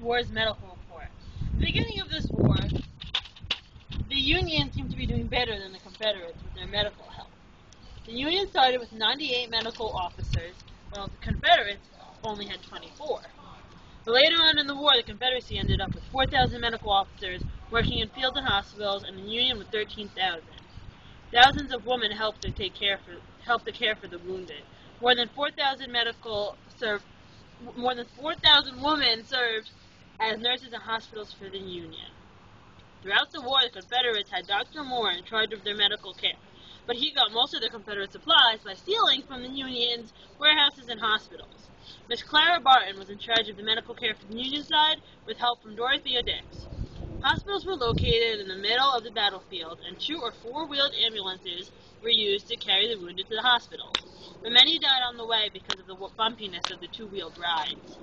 War's medical report. At the beginning of this war, the Union seemed to be doing better than the Confederates with their medical help. The Union started with 98 medical officers, while the Confederates only had 24. But later on in the war, the Confederacy ended up with 4,000 medical officers working in fields and hospitals, and the Union with 13,000. Thousands of women helped to care for the wounded. More than 4,000 women served as nurses in hospitals for the Union. Throughout the war, the Confederates had Dr. Moore in charge of their medical care, but he got most of the Confederate supplies by stealing from the Union's warehouses and hospitals. Miss Clara Barton was in charge of the medical care for the Union side, with help from Dorothea Dix. Hospitals were located in the middle of the battlefield, and 2- or 4-wheeled ambulances were used to carry the wounded to the hospitals. But many died on the way because of the bumpiness of the 2-wheeled rides.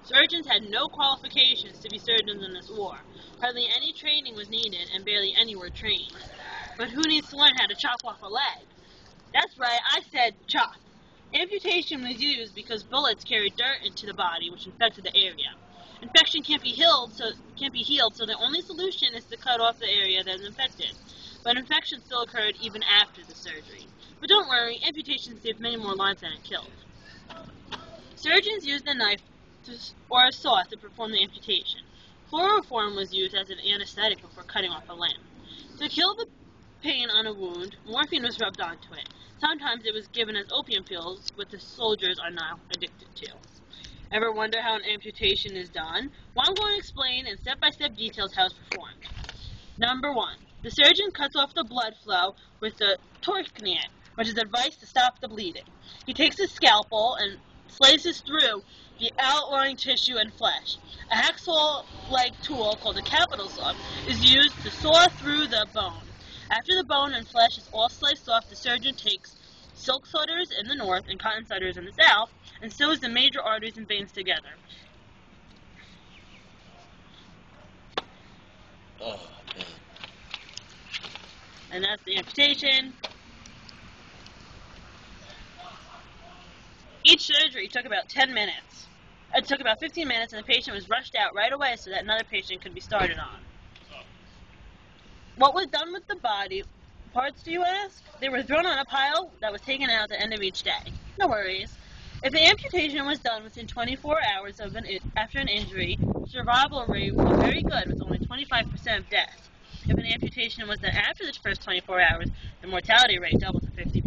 Surgeons had no qualifications to be surgeons in this war. Hardly any training was needed, and barely any were trained. But who needs to learn how to chop off a leg? That's right, I said chop. Amputation was used because bullets carried dirt into the body, which infected the area. Infection can't be healed, so the only solution is to cut off the area that is infected. But infection still occurred even after the surgery. But don't worry, amputation saved many more lives than it killed. Surgeons used a knife or a saw to perform the amputation. Chloroform was used as an anesthetic before cutting off a limb. To kill the pain on a wound, morphine was rubbed onto it. Sometimes it was given as opium pills, which the soldiers are now addicted to. Ever wonder how an amputation is done? Well, I'm going to explain in step-by-step details how it's performed. Number 1. The surgeon cuts off the blood flow with the tourniquet, which is a device to stop the bleeding. He takes his scalpel and slices through the outlying tissue and flesh. A hacksaw-like tool called a capital saw is used to saw through the bone. After the bone and flesh is all sliced off, the surgeon takes silk sawders in the north and cotton sawders in the south and sews the major arteries and veins together. Oh, man. And that's the amputation. Each surgery took about 10 minutes. It took about 15 minutes, and the patient was rushed out right away so that another patient could be started on. What was done with the body parts, do you ask? They were thrown on a pile that was taken out at the end of each day. No worries. If the amputation was done within 24 hours after an injury, the survival rate was very good, with only 25% of deaths. If an amputation was done after the first 24 hours, the mortality rate doubled to 50%.